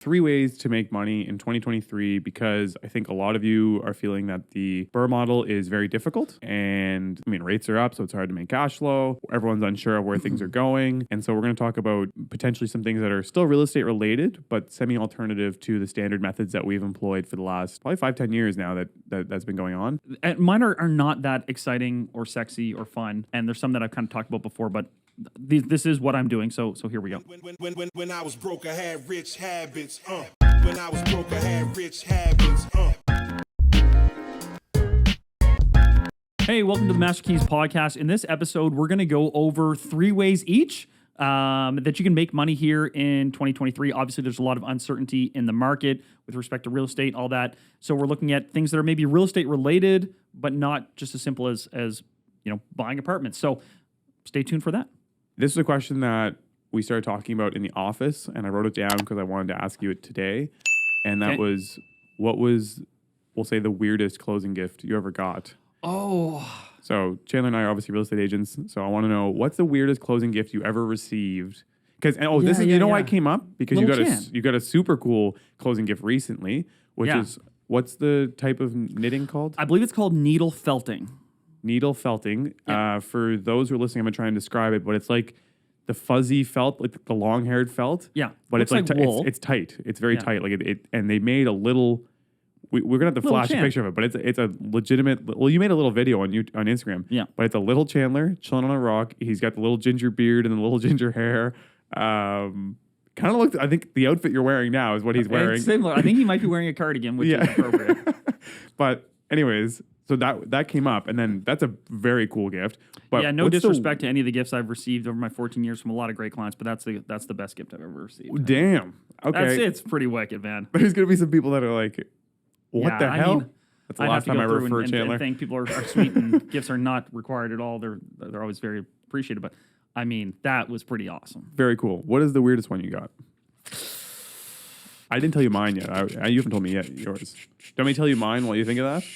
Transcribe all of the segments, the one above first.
3 ways to make money in 2023, because I think a lot of you are feeling that the BRRRR model is very difficult. And I mean, rates are up, so it's hard to make cash flow. Everyone's unsure of where things are going. And so we're going to talk about potentially some things that are still real estate related, but semi-alternative to the standard methods that we've employed for the last probably 5-10 years now that's been going on. And mine are not that exciting or sexy or fun. And there's some that I've kind of talked about before, but this is what I'm doing, so here we go. When I was broke, I had rich habits. When I was broke, I had rich habits. Hey, welcome to the Master Keys podcast. In this episode, we're going to go over 3 ways each that you can make money here in 2023. Obviously, there's a lot of uncertainty in the market with respect to real estate, all that. So we're looking at things that are maybe real estate related, but not just as simple as buying apartments. So stay tuned for that. This is a question that we started talking about in the office, and I wrote it down because I wanted to ask you it today. And that was, what was, we'll say, the weirdest closing gift you ever got? Oh. So Chandler and I are obviously real estate agents, so I want to know, what's the weirdest closing gift you ever received? Because why it came up? Because you got a super cool closing gift recently, which is, what's the type of knitting called? I believe it's called needle felting. Needle felting. Yeah. For those who are listening, I'm going to try and describe it, but it's like the fuzzy felt, like the long-haired felt. Yeah. But looks it's like wool. It's tight. It's very tight. Like it, and they made a little. We're gonna have to flash a picture of it, but it's a legitimate. Well, you made a little video on Instagram. Yeah. But it's a little Chandler chilling on a rock. He's got the little ginger beard and the little ginger hair. Kind of looked. I think the outfit you're wearing now is what he's wearing. It's similar. I think he might be wearing a cardigan, which is appropriate. But anyways. So that came up, and then that's a very cool gift. But yeah, no disrespect to any of the gifts I've received over my 14 years from a lot of great clients, but that's the best gift I've ever received. Damn. Okay. It's pretty wicked, man. There's gonna be some people that are like, "What the hell?" Mean, that's the last time I refer Chandler. I think people are sweet, and gifts are not required at all. They're always very appreciated. But I mean, that was pretty awesome. Very cool. What is the weirdest one you got? I didn't tell you mine yet. You haven't told me yet yours. Do you want me to tell you mine while you think of that?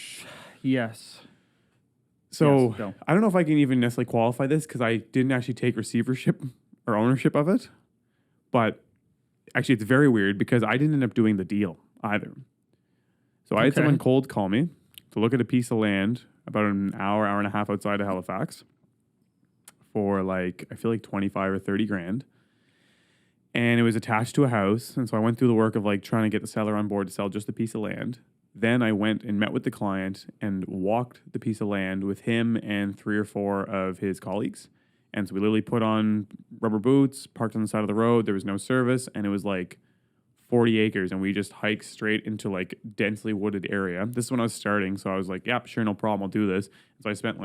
Yes. So I don't know if I can even necessarily qualify this because I didn't actually take receivership or ownership of it. But actually, it's very weird because I didn't end up doing the deal either. So I had someone cold call me to look at a piece of land about an hour and a half outside of Halifax for I feel like 25 or 30 grand. And it was attached to a house. And so I went through the work of trying to get the seller on board to sell just a piece of land. Then I went and met with the client and walked the piece of land with him and 3 or 4 of his colleagues. And so we literally put on rubber boots, parked on the side of the road. There was no service, and it was 40 acres. And we just hiked straight into densely wooded area. This is when I was starting, so I was like, "Yep, sure, no problem. I'll do this." So I spent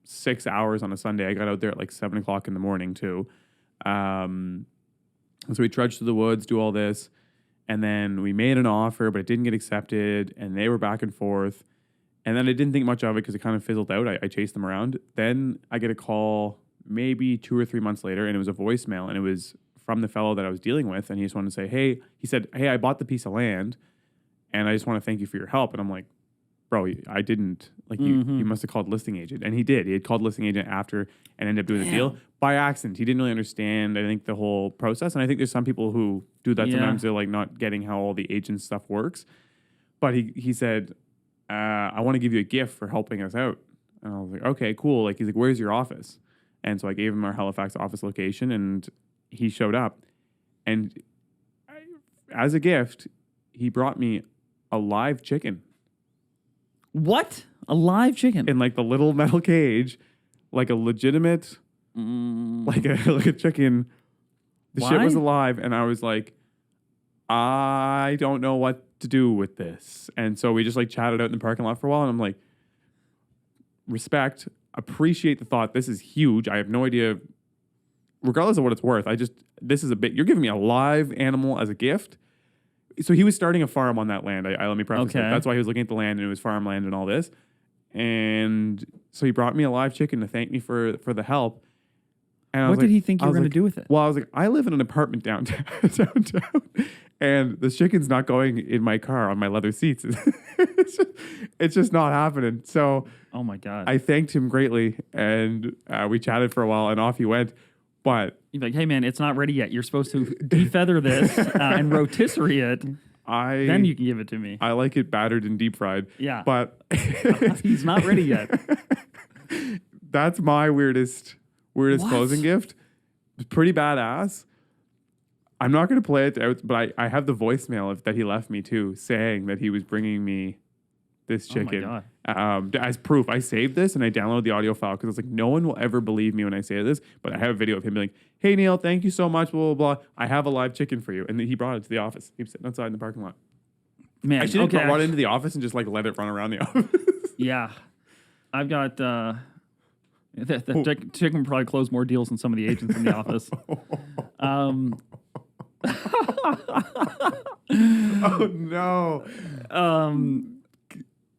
6 hours on a Sunday. I got out there at 7 o'clock in the morning too. So we trudged through the woods, do all this. And then we made an offer, but it didn't get accepted. And they were back and forth. And then I didn't think much of it because it kind of fizzled out. I chased them around. Then I get a call maybe 2 or 3 months later, and it was a voicemail. And it was from the fellow that I was dealing with. And he just wanted to say, "Hey," he said, "Hey, I bought the piece of land, and I just want to thank you for your help." And I'm like, "Bro, I didn't. You must have called listing agent." And he did. He had called listing agent after and ended up doing the deal by accident. He didn't really understand, I think, the whole process. And I think there's some people who do that. Sometimes they're not getting how all the agent stuff works. But he said, "I want to give you a gift for helping us out." And I was like, "Okay, cool." He's like, "Where's your office?" And so I gave him our Halifax office location, and he showed up. And as a gift, he brought me a live chicken. What? A live chicken? In the little metal cage, a legitimate, like a chicken. The shit was alive, and I was like, I don't know what to do with this. And so we just chatted out in the parking lot for a while, and I'm like, respect, appreciate the thought. This is huge. I have no idea, regardless of what it's worth. This is a bit, you're giving me a live animal as a gift. So he was starting a farm on that land. Let me preface that. That's why he was looking at the land, and it was farmland and all this. And so he brought me a live chicken to thank me for the help. And what did he think you were going to do with it? Well, I was like, I live in an apartment downtown, and the chicken's not going in my car on my leather seats. It's just not happening. So, oh my God, I thanked him greatly, and we chatted for a while, and off he went. But You're like, hey, man, it's not ready yet. You're supposed to defeather this and rotisserie it. Then you can give it to me. I like it battered and deep fried. Yeah. But he's not ready yet. That's my weirdest closing gift. It's pretty badass. I'm not going to play it out, but I have the voicemail that he left me too, saying that he was bringing me this chicken as proof. I saved this and I downloaded the audio file because I was like, no one will ever believe me when I say this, but I have a video of him being like, hey, Neal, thank you so much, blah, blah, blah. I have a live chicken for you. And then he brought it to the office. He was sitting outside in the parking lot. Man, I should have brought it into the office and just like let it run around the office. Yeah. I've got... the chicken would probably close more deals than some of the agents in the office. Oh, no.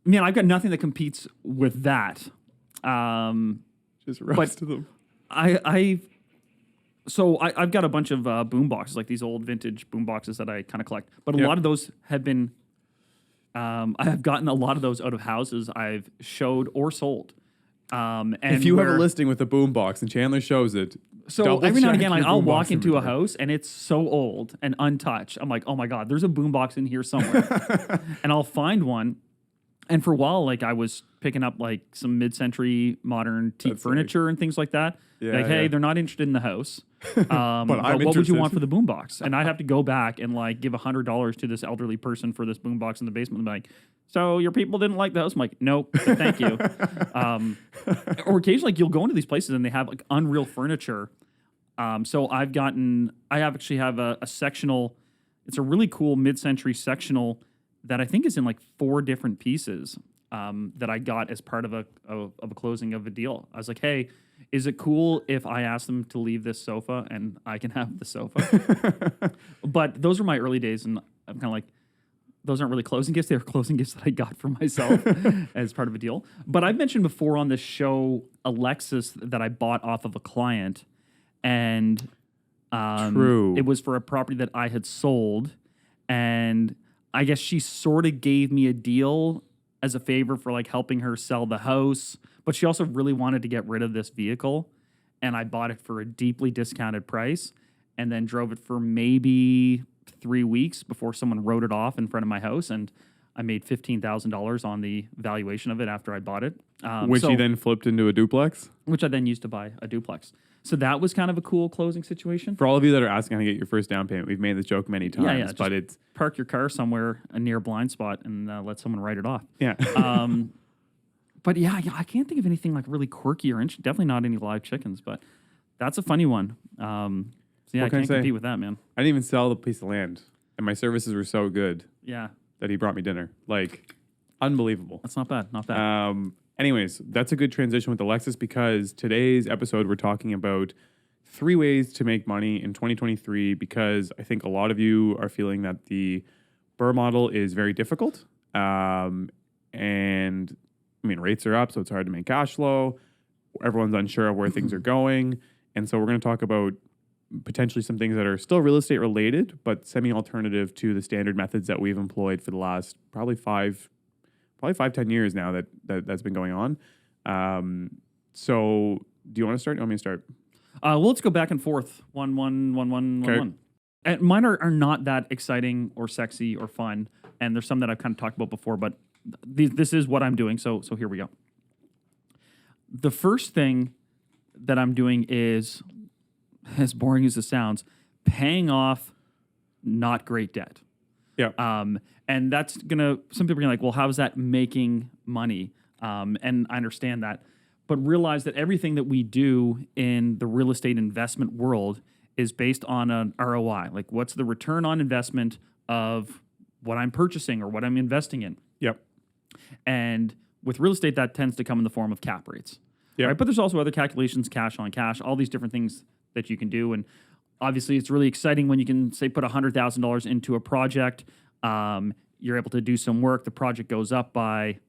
Man, I've got nothing that competes with that. Just roast them. I've got a bunch of boom boxes, like these old vintage boom boxes that I kind of collect. But a lot of those have been, I have gotten a lot of those out of houses I've showed or sold. And if you have a listing with a boom box and Chandler shows it, so every now and again, like I'll walk into a house and it's so old and untouched. I'm like, oh my God, there's a boom box in here somewhere. And I'll find one. And for a while, like I was picking up like some mid-century modern teak furniture and things like that. Yeah, like, hey, they're not interested in the house. But what would you want for the boombox? And I'd have to go back and like give $100 to this elderly person for this boombox in the basement. And be like, so your people didn't like the house? I'm like, nope, but thank you. Or occasionally, like, you'll go into these places and they have like unreal furniture. So I actually have a sectional. It's a really cool mid-century sectional that I think is in like 4 different pieces that I got as part of a closing of a deal. I was like, hey, is it cool if I ask them to leave this sofa and I can have the sofa? But those were my early days, and I'm kind of like, those aren't really closing gifts. They were closing gifts that I got for myself as part of a deal. But I've mentioned before on this show a Lexus that I bought off of a client, and True. It was for a property that I had sold, and I guess she sort of gave me a deal as a favor for like helping her sell the house, but she also really wanted to get rid of this vehicle, and I bought it for a deeply discounted price and then drove it for maybe 3 weeks before someone wrote it off in front of my house, and I made $15,000 on the valuation of it after I bought it. Which you then flipped into a duplex? Which I then used to buy a duplex. So that was kind of a cool closing situation. For all of you that are asking how to get your first down payment, we've made this joke many times, but it's... Park your car somewhere near a blind spot and let someone write it off. Yeah. But yeah, I can't think of anything like really quirky or interesting. Definitely not any live chickens, but that's a funny one. So yeah, I can't compete with that, man. I didn't even sell the piece of land, and my services were so good. Yeah. That he brought me dinner. Like, unbelievable. That's not bad. Not bad. Anyways, that's a good transition with the Lexus, because today's episode we're talking about 3 ways to make money in 2023, because I think a lot of you are feeling that the Burr model is very difficult. And I mean, rates are up, so it's hard to make cash flow. Everyone's unsure of where things are going. And so we're going to talk about potentially some things that are still real estate related, but semi-alternative to the standard methods that we've employed for the last probably 5-10 years now that's been going on. So do you want to start? You want me to start? Well, let's go back and forth. 1, 1, 1, 1, 1, 1. And mine are not that exciting or sexy or fun. And there's some that I've kind of talked about before, but this is what I'm doing. So here we go. The first thing that I'm doing is, as boring as it sounds, paying off not great debt. Yeah. And that's some people are like, well, how is that making money? And I understand that, but realize that everything that we do in the real estate investment world is based on an ROI. Like, what's the return on investment of what I'm purchasing or what I'm investing in? Yep. And with real estate, that tends to come in the form of cap rates. Yep. Right? But there's also other calculations, cash on cash, all these different things that you can do. And obviously, it's really exciting when you can, say, put $100,000 into a project. You're able to do some work. The project goes up by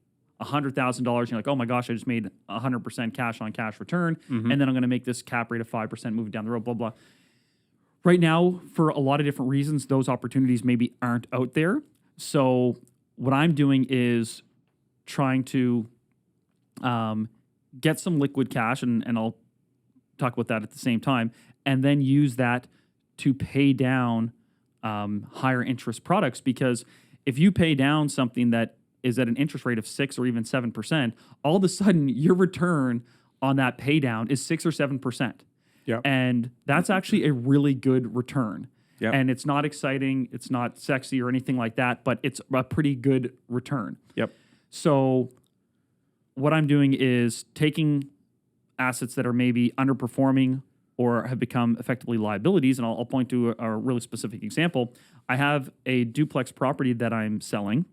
$100,000. You're like, oh my gosh, I just made 100% cash on cash return. Mm-hmm. And then I'm going to make this cap rate of 5% moving down the road, blah, blah. Right now, for a lot of different reasons, those opportunities maybe aren't out there. So what I'm doing is trying to get some liquid cash, and I'll talk about that at the same time, and then use that to pay down higher interest products. Because if you pay down something that is at an interest rate of 6 or even 7%, all of a sudden your return on that pay down is 6 or 7%. Yep. And that's actually a really good return. Yep. And it's not exciting, it's not sexy or anything like that, but it's a pretty good return. Yep. So what I'm doing is taking assets that are maybe underperforming or have become effectively liabilities, and I'll point to a really specific example. I have a duplex property that I'm selling,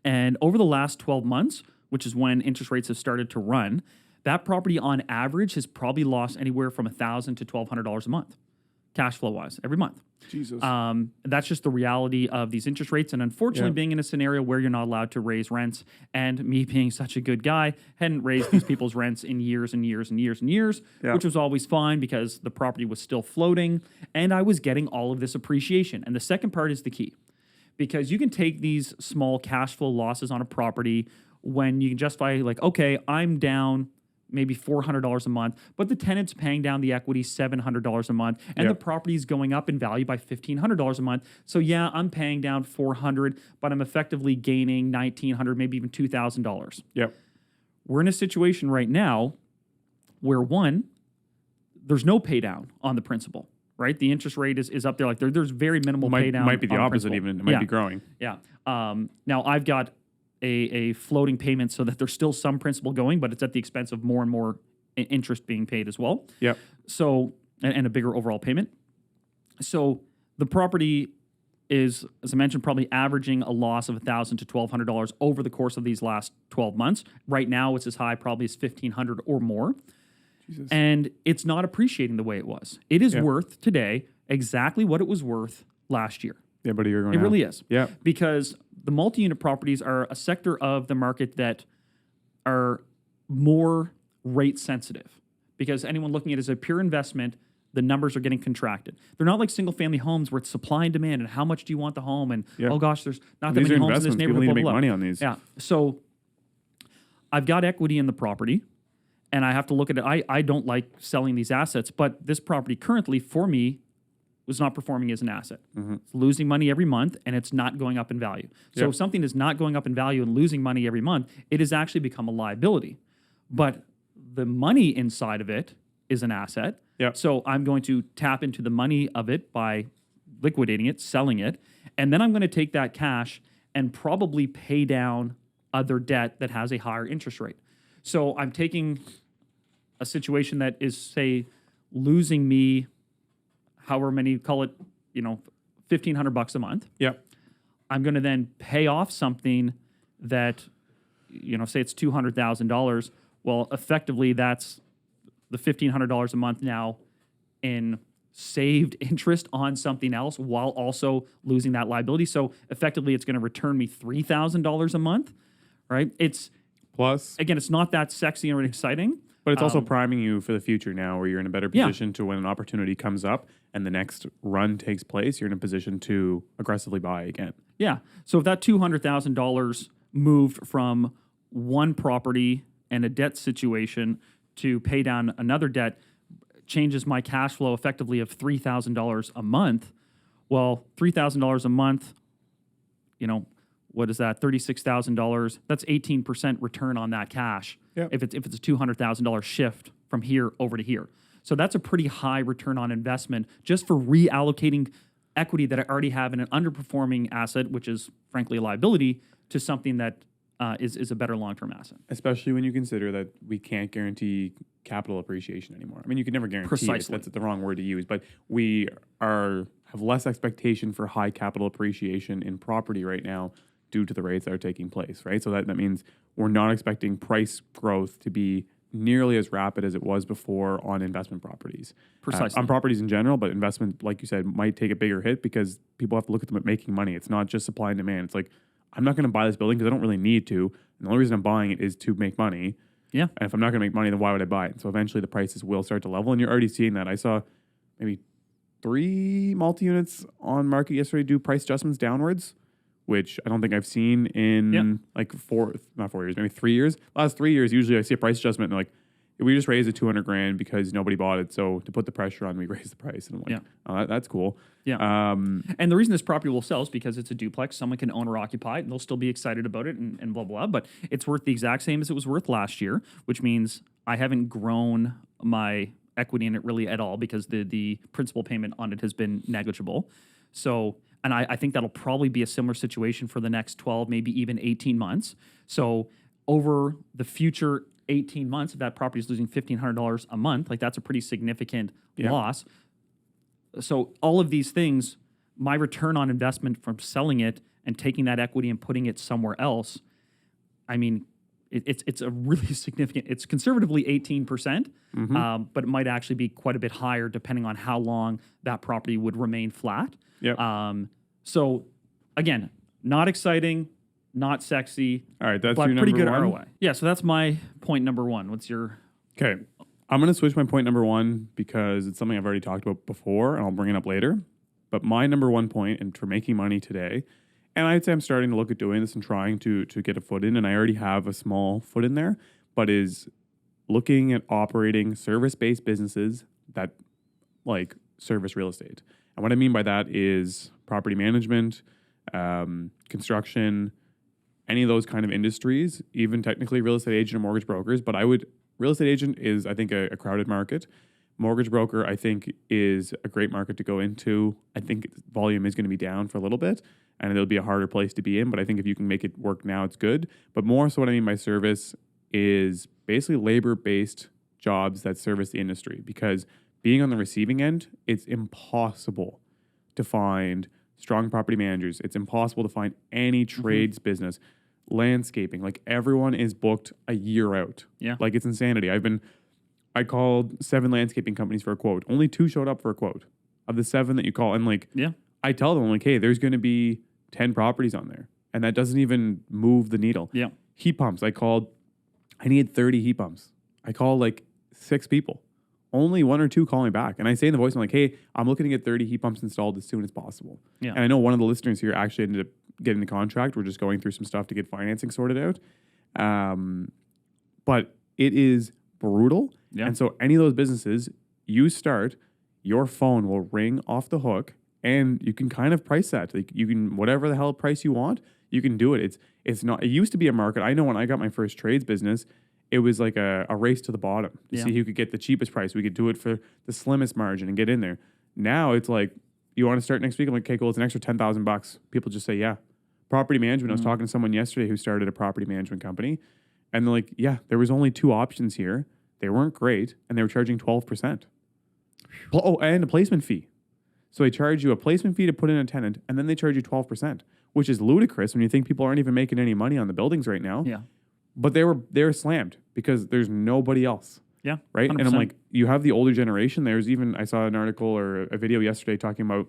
and over the last 12 months, which is when interest rates have started to run, that property on average has probably lost anywhere from $1,000 to $1,200 a month, cash flow wise, every month. Jesus. That's just the reality of these interest rates. And unfortunately, being in a scenario where you're not allowed to raise rents, and me being such a good guy, hadn't raised these people's rents in years and years and years and years, which was always fine because the property was still floating and I was getting all of this appreciation. And the second part is the key, because you can take these small cash flow losses on a property when you can justify, like, okay, I'm down maybe $400 a month, but the tenant's paying down the equity $700 a month, and the property's going up in value by $1,500 a month. So yeah, I'm paying down $400, but I'm effectively gaining $1,900, maybe even $2,000. Yep. We're in a situation right now where, one, there's no pay down on the principal, right? The interest rate is up there. Like there's very minimal pay down. Might be the opposite principal. even. It might be growing. Yeah. Now I've got a floating payment so that there's still some principal going, but it's at the expense of more and more interest being paid as well. Yep. So, and a bigger overall payment. So the property is, as I mentioned, probably averaging a loss of $1,000 to $1,200 over the course of these last 12 months. Right now, it's as high probably as $1,500 or more. Jesus. And it's not appreciating the way it was. It is worth today exactly what it was worth last year. Yeah, but you're going. It really is. Yeah. Because the multi-unit properties are a sector of the market that are more rate sensitive. Because anyone looking at it as a pure investment, the numbers are getting contracted. They're not like single-family homes where it's supply and demand, and how much do you want the home? And oh gosh, there's not that many homes in this neighborhood. People need to make money on these. Yeah. So I've got equity in the property, and I have to look at it. I don't like selling these assets, but this property currently for me was not performing as an asset. It's losing money every month, and it's not going up in value. So if something is not going up in value and losing money every month, it has actually become a liability. But the money inside of it is an asset. So I'm going to tap into the money of it by liquidating it, selling it, and then I'm going to take that cash and probably pay down other debt that has a higher interest rate. So I'm taking a situation that is, say, losing me however many, call it, $1,500 a month. Yep. I'm going to then pay off something that, say it's $200,000. Well, effectively, that's the $1,500 a month now in saved interest on something else while also losing that liability. So effectively, it's going to return me $3,000 a month, right? Plus, again, it's not that sexy or exciting. But it's also priming you for the future now, where you're in a better position to when an opportunity comes up and the next run takes place, you're in a position to aggressively buy again. Yeah. So if that $200,000 moved from one property and a debt situation to pay down another debt, changes my cash flow effectively of $3,000 a month. Well, $3,000 a month, what is that? $36,000. That's 18% return on that cash. Yep. If it's a $200,000 shift from here over to here. So that's a pretty high return on investment just for reallocating equity that I already have in an underperforming asset, which is frankly a liability, to something that is a better long-term asset. Especially when you consider that we can't guarantee capital appreciation anymore. I mean, you can never guarantee Precisely. it. That's the wrong word to use. But we have less expectation for high capital appreciation in property right now due to the rates that are taking place, right? So that means we're not expecting price growth to be nearly as rapid as it was before on investment properties. Precisely. On properties in general, but investment, like you said, might take a bigger hit because people have to look at them at making money. It's not just supply and demand. It's like, I'm not going to buy this building because I don't really need to. And the only reason I'm buying it is to make money. Yeah. And if I'm not going to make money, then why would I buy it? So eventually the prices will start to level. And you're already seeing that. I saw maybe 3 multi-units on market yesterday do price adjustments downwards, which I don't think I've seen in like not 4 years, maybe 3 years. Last 3 years, usually I see a price adjustment and like we just raised it 200 grand because nobody bought it. So to put the pressure on, we raised the price. And I'm like, oh, that's cool. Yeah. And the reason this property will sell is because it's a duplex. Someone can own or occupy it, and they'll still be excited about it and blah, blah. But it's worth the exact same as it was worth last year, which means I haven't grown my equity in it really at all because the principal payment on it has been negligible. So, and I think that'll probably be a similar situation for the next 12, maybe even 18 months. So over the future 18 months, if that property is losing $1,500 a month, like that's a pretty significant loss. So all of these things, my return on investment from selling it and taking that equity and putting it somewhere else, I mean, it's a really significant, it's conservatively 18%, but it might actually be quite a bit higher depending on how long that property would remain flat. So again, not exciting, not sexy. All right, that's but your pretty number good one? ROI. Yeah, so that's my point number one. What's your... Okay. I'm going to switch my point number one because it's something I've already talked about before, and I'll bring it up later. But my number one point, and for making money today, and I'd say I'm starting to look at doing this and trying to get a foot in, and I already have a small foot in there, but is looking at operating service-based businesses that like service real estate. And what I mean by that is property management, construction, any of those kind of industries, even technically real estate agent or mortgage brokers. But real estate agent is, I think, a crowded market. Mortgage broker, I think, is a great market to go into. I think volume is going to be down for a little bit, and it'll be a harder place to be in. But I think if you can make it work now, it's good. But more so what I mean by service is basically labor-based jobs that service the industry. Because being on the receiving end, it's impossible to find strong property managers. It's impossible to find any trades business. Landscaping, like everyone is booked a year out. Yeah. Like it's insanity. I called 7 landscaping companies for a quote. Only 2 showed up for a quote of the 7 that you call. And like, I tell them like, hey, there's going to be 10 properties on there. And that doesn't even move the needle. Yeah. Heat pumps. I need 30 heat pumps. I called like 6 people. Only 1 or 2 call me back. And I say in the voice, I'm like, hey, I'm looking to get 30 heat pumps installed as soon as possible. Yeah. And I know one of the listeners here actually ended up getting the contract. We're just going through some stuff to get financing sorted out. But it is brutal. Yeah. And so any of those businesses you start, your phone will ring off the hook and you can kind of price that. Like you can, whatever the hell price you want, you can do it. It's not, it used to be a market. I know when I got my first trades business, it was like a race to the bottom to see who could get the cheapest price. We could do it for the slimmest margin and get in there. Now it's like, you want to start next week? I'm like, okay, cool. It's an extra $10,000. People just say, yeah. Property management. I was talking to someone yesterday who started a property management company. And they're like, yeah, there was only 2 options here. They weren't great. And they were charging 12%. Oh, and a placement fee. So they charge you a placement fee to put in a tenant. And then they charge you 12%, which is ludicrous when you think people aren't even making any money on the buildings right now. Yeah. But they were slammed because there's nobody else. Yeah. Right. 100%. And I'm like, you have the older generation. There's even, I saw an article or a video yesterday talking about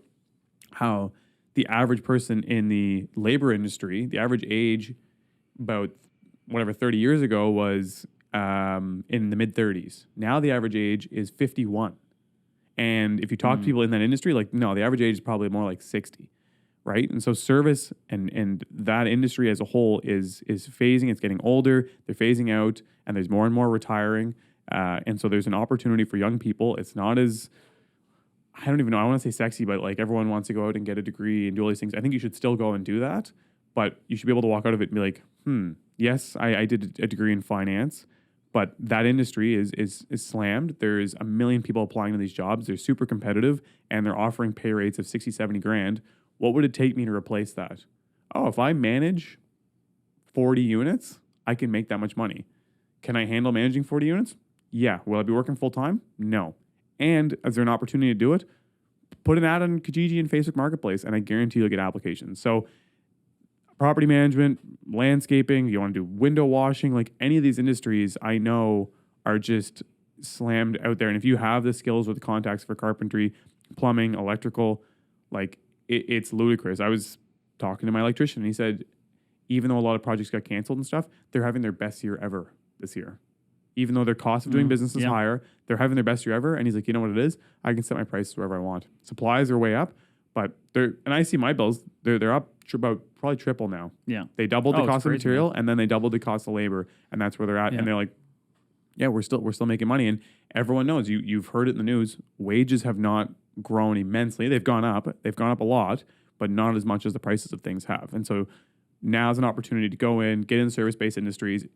how the average person in the labor industry, the average age about 30 years ago was in the mid 30s. Now the average age is 51. And if you talk to people in that industry, like, no, the average age is probably more like 60. Right. And so service and that industry as a whole is phasing. It's getting older. They're phasing out and there's more and more retiring. And so there's an opportunity for young people. It's not as, I don't even know, I want to say sexy, but like everyone wants to go out and get a degree and do all these things. I think you should still go and do that, but you should be able to walk out of it and be like, yes, I did a degree in finance, but that industry is slammed. There's a million people applying to these jobs. They're super competitive and they're offering pay rates of 60, 70 grand. What would it take me to replace that? Oh, if I manage 40 units, I can make that much money. Can I handle managing 40 units? Yeah. Will I be working full time? No. And is there an opportunity to do it? Put an ad on Kijiji and Facebook Marketplace, and I guarantee you'll get applications. So property management, landscaping, you want to do window washing, like any of these industries I know are just slammed out there. And if you have the skills with the contacts for carpentry, plumbing, electrical, like it's ludicrous. I was talking to my electrician and he said, even though a lot of projects got canceled and stuff, they're having their best year ever this year. Even though their cost of doing business is higher, they're having their best year ever. And he's like, you know what it is? I can set my prices wherever I want. Supplies are way up, but and I see my bills, they're up about probably triple now. Yeah. They doubled the cost of material and then they doubled the cost of labor. And that's where they're at. Yeah. And they're like, Yeah, we're still making money, and everyone knows you've heard it in the news. Wages have not grown immensely. They've gone up a lot, but not as much as the prices of things have. And so now's an opportunity to go in, get in service-based industries.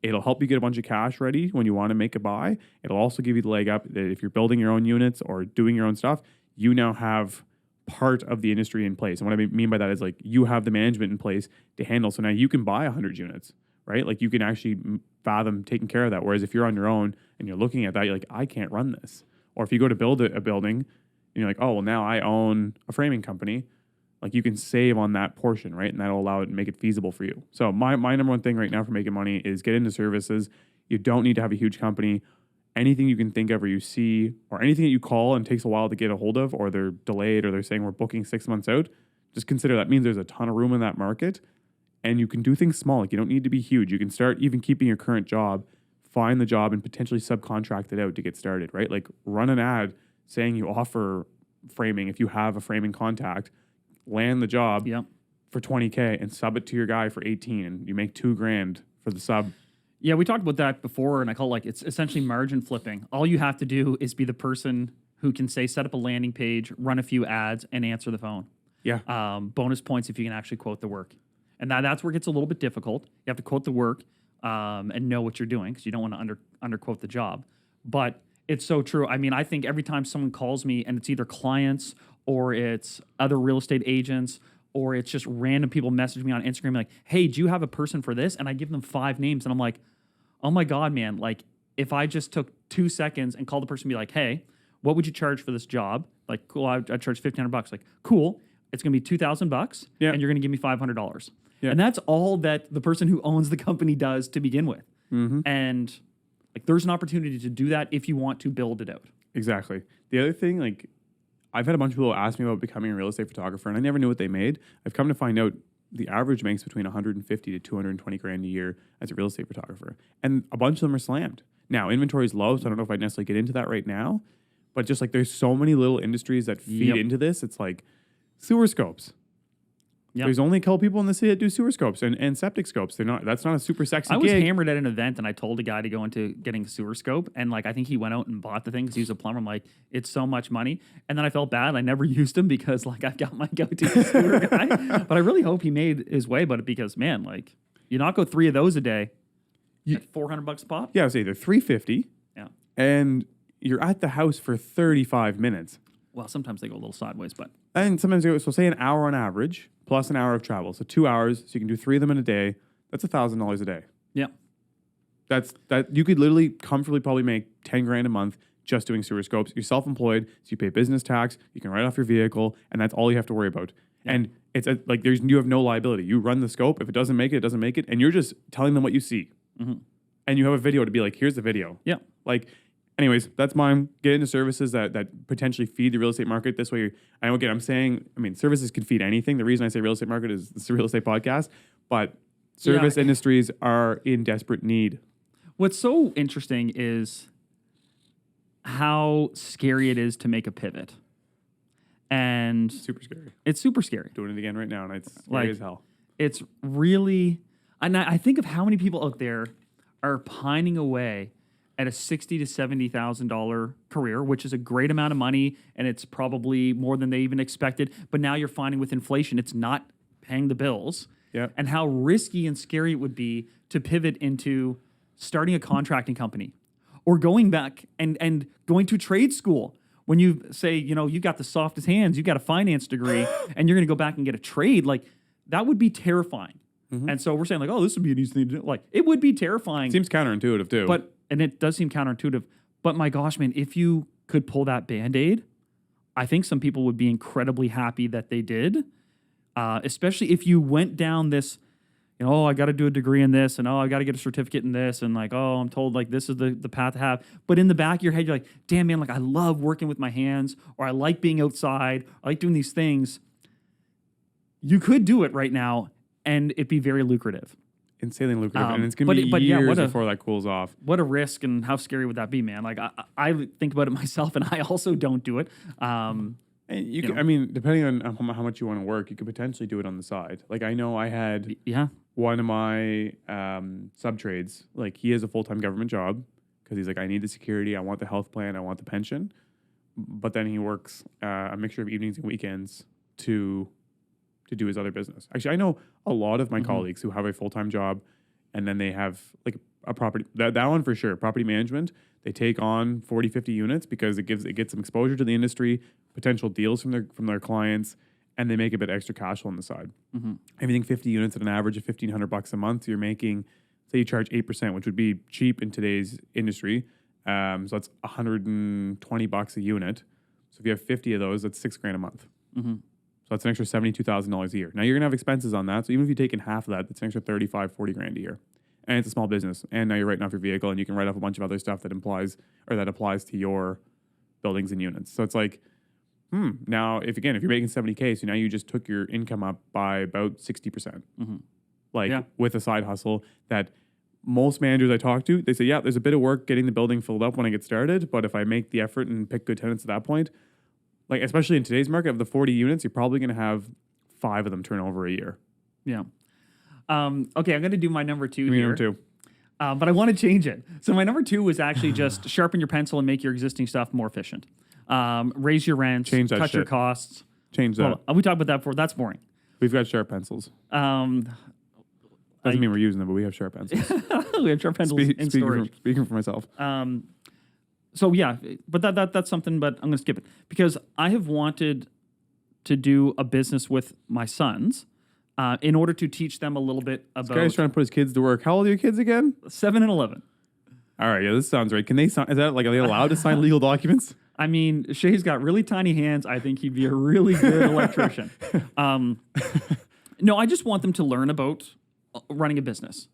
It'll help you get a bunch of cash ready when you want to make a buy. It'll also give you the leg up that if you're building your own units or doing your own stuff, you now have part of the industry in place. And what I mean by that is like you have the management in place to handle. So now you can buy 100 units, right? Like you can actually fathom taking care of that. Whereas if you're on your own and you're looking at that, you're like, I can't run this. Or if you go to build a building and you're like, oh, well, now I own a framing company. Like you can save on that portion, right? And that'll allow it and make it feasible for you. So my number one thing right now for making money is get into services. You don't need to have a huge company. Anything you can think of or you see or anything that you call and takes a while to get a hold of or they're delayed or they're saying we're booking 6 months out, just consider that means there's a ton of room in that market and you can do things small. Like you don't need to be huge. You can start even keeping your current job, find the job and potentially subcontract it out to get started, right? Like run an ad saying you offer framing if you have a framing contact, land the job for $20K and sub it to your guy for 18 and you make $2,000 for the sub. Yeah, we talked about that before, and I call it like it's essentially margin flipping. All you have to do is be the person who can say, set up a landing page, run a few ads, and answer the phone. Yeah. Bonus points if you can actually quote the work. And that's where it gets a little bit difficult. You have to quote the work and know what you're doing because you don't want to underquote the job. But it's so true. I mean, I think every time someone calls me and it's either clients or it's other real estate agents or it's just random people message me on Instagram like, hey, do you have a person for this? And I give them 5 names and I'm like, oh my God, man. Like if I just took 2 seconds and called the person and be like, hey, what would you charge for this job? Like, cool, I charge $1,500. Like, cool. It's going to be $2,000 and you're going to give me $500. Yeah. And that's all that the person who owns the company does to begin with. Mm-hmm. And like, there's an opportunity to do that if you want to build it out. Exactly. The other thing, like, I've had a bunch of people ask me about becoming a real estate photographer, and I never knew what they made. I've come to find out the average makes between 150 to 220 grand a year as a real estate photographer, and a bunch of them are slammed. Now, inventory is low, so I don't know if I'd necessarily get into that right now, but just like there's so many little industries that feed into this. It's like sewer scopes. Yep. There's only a couple people in the city that do sewer scopes and septic scopes. That's not a super sexy I was gig. hammered at an event and I told a guy to go into getting a sewer scope. And like, I think he went out and bought the thing because he was a plumber. I'm like, it's so much money. And then I felt bad. I never used him because like I've got my go-to sewer guy. But I really hope he made his way. But because man, like you not go 3 of those a day at $400 a pop. Yeah, I would say they're $350. Yeah. And you're at the house for 35 minutes. Well, sometimes they go a little sideways, but. And sometimes they go, so say an hour on average plus an hour of travel. So 2 hours, so you can do 3 of them in a day. That's $1,000 a day. Yeah. That you could literally comfortably probably make 10 grand a month just doing sewer scopes. You're self-employed, so you pay business tax, you can write off your vehicle, and that's all you have to worry about. Yeah. And it's like you have no liability. You run the scope. If it doesn't make it, it doesn't make it. And you're just telling them what you see. Mm-hmm. And you have a video to be like, here's the video. Yeah. Like, anyways, that's mine. Get into services that potentially feed the real estate market. This way, services can feed anything. The reason I say real estate market is it's a real estate podcast, but service industries are in desperate need. What's so interesting is how scary it is to make a pivot. And super scary. It's super scary. Doing it again right now, and it's scary as hell. It's really, and I think of how many people out there are pining away at a $60,000 to $70,000 career, which is a great amount of money, and it's probably more than they even expected. But now you're finding with inflation, it's not paying the bills. Yeah. And how risky and scary it would be to pivot into starting a contracting company or going back and going to trade school. When you say, you got the softest hands, you got a finance degree, and you're going to go back and get a trade, like that would be terrifying. Mm-hmm. And so we're saying like, oh, this would be an easy thing to do. Like it would be terrifying. Seems counterintuitive too. And it does seem counterintuitive. But my gosh, man, if you could pull that Band-Aid, I think some people would be incredibly happy that they did. Especially if you went down this, I got to do a degree in this, and I got to get a certificate in this, and like, I'm told like this is the path to have. But in the back of your head, you're like, damn, man, like I love working with my hands, or I like being outside, I like doing these things. You could do it right now, and it'd be very lucrative. Insanely lucrative, and it's going to be years before that cools off. What a risk, and how scary would that be, man? Like, I think about it myself, and I also don't do it. And depending on how much you want to work, you could potentially do it on the side. Like, I know I had one of my sub-trades, like, he has a full-time government job, because he's like, I need the security, I want the health plan, I want the pension. But then he works a mixture of evenings and weekends to do his other business. Actually, I know a lot of my colleagues who have a full-time job, and then they have like a property, that one for sure, property management. They take on 40, 50 units because it gets them exposure to the industry, potential deals from their clients, and they make a bit extra cash flow on the side. Everything 50 units at an average of $1,500 a month, you're making, say you charge 8%, which would be cheap in today's industry. So that's $120 a unit. So if you have 50 of those, that's $6,000 a month. So that's an extra $72,000 a year. Now you're gonna have expenses on that. So even if you take in half of that, that's an extra 35, 40 grand a year. And it's a small business. And now you're writing off your vehicle, and you can write off a bunch of other stuff that applies to your buildings and units. So it's like, now if you're making 70K, so now you just took your income up by about 60%. With a side hustle that most managers I talk to, they say, yeah, there's a bit of work getting the building filled up when I get started, but if I make the effort and pick good tenants at that point, like especially in today's market, of the 40 units, you're probably going to have 5 of them turn over a year. Yeah. Okay, I'm going to do my number 2 here. Number 2. But I want to change it. So my number 2 was actually just sharpen your pencil and make your existing stuff more efficient. Raise your rents, cut your costs. Change that. Well, we talked about that before. That's boring. We've got sharp pencils. Doesn't mean we're using them, but we have sharp pencils. We have sharp pencils in storage. Speaking for myself. So yeah, but that's something, but I'm going to skip it because I have wanted to do a business with my sons in order to teach them a little bit about... This guy's trying to put his kids to work. How old are your kids again? 7 and 11. All right, yeah, this sounds right. Can they sign? Is that like, are they allowed to sign legal documents? I mean, Shay's got really tiny hands. I think he'd be a really good electrician. No, I just want them to learn about running a business.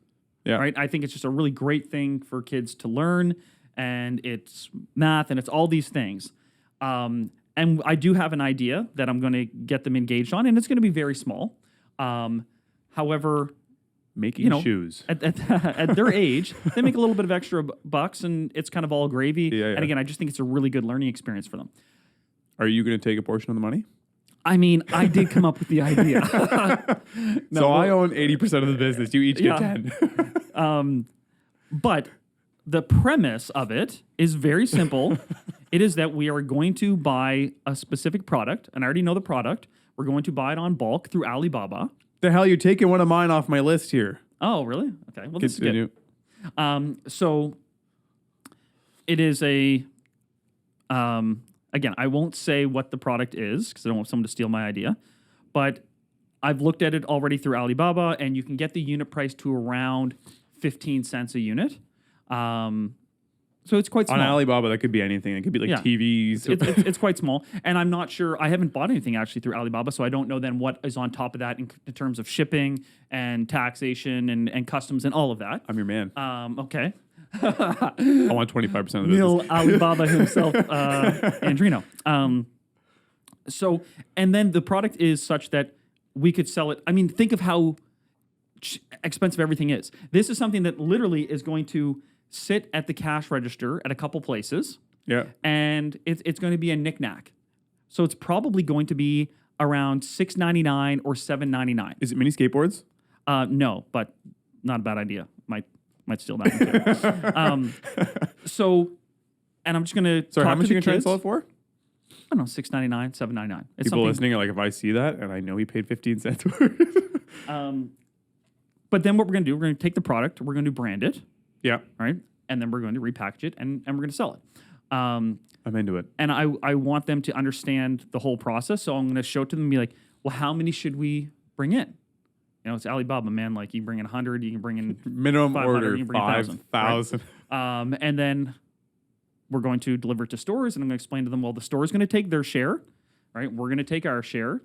Yeah. Right? I think it's just a really great thing for kids to learn, and it's math and it's all these things. And I do have an idea that I'm going to get them engaged on, and it's going to be very small. However, making shoes at their age, they make a little bit of extra bucks, and it's kind of all gravy. Yeah. And again, I just think it's a really good learning experience for them. Are you going to take a portion of the money? I mean, I did come up with the idea. I own 80% of the business. You each get 10. But the premise of it is very simple. It is that we are going to buy a specific product, and I already know the product. We're going to buy it on bulk through Alibaba. The hell, you're taking one of mine off my list here. Oh, really? Okay. Well, this is Continue. good. So it is a... Again, I won't say what the product is because I don't want someone to steal my idea. But I've looked at it already through Alibaba, and you can get the unit price to around 15 cents a unit. So it's quite small. On Alibaba, that could be anything. It could be like TVs. It's quite small. And I'm not sure. I haven't bought anything actually through Alibaba, so I don't know then what is on top of that in terms of shipping and taxation and customs and all of that. I'm your man. Okay. I want 25% of the Neal business. Alibaba himself, Andreino. So, and then the product is such that we could sell it. I mean, think of how expensive everything is. This is something that literally is going to sit at the cash register at a couple places. Yeah. And it's going to be a knickknack. So it's probably going to be around $6.99 or $7.99. Is it mini skateboards? No, but not a bad idea. Might steal that one too. So, and I'm just going to Sorry, how much are you going to try and sell it for? I don't know, $6.99, $7.99. People listening are like, if I see that and I know he paid 15 cents for it. But then what we're going to do, we're going to take the product, we're going to brand it. Yeah. Right? And then we're going to repackage it and we're going to sell it. I'm into it. And I want them to understand the whole process. So I'm going to show it to them and be like, well, how many should we bring in? You know, it's Alibaba, man. Like, you can bring in 100, you can bring in minimum order, you can bring 5,000. Right? And then we're going to deliver it to stores, and I'm going to explain to them, well, the store is going to take their share, right? We're going to take our share,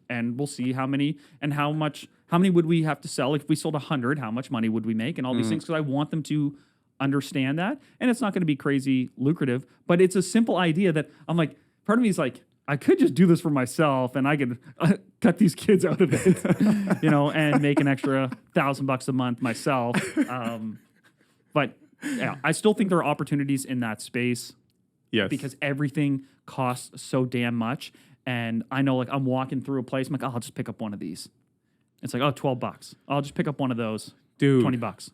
and we'll see how many and how many would we have to sell. If we sold 100, how much money would we make, and all these things, because I want them to understand that. And it's not going to be crazy lucrative, but it's a simple idea that I'm like, part of me is like, I could just do this for myself, and I could cut these kids out of it, you know, and make an extra $1,000 a month myself. But yeah, I still think there are opportunities in that space. Yes. Because everything costs so damn much. And I know, like, I'm walking through a place, I'm like, oh, I'll just pick up one of these. It's like, oh, $12. I'll just pick up one of those. Dude. $20.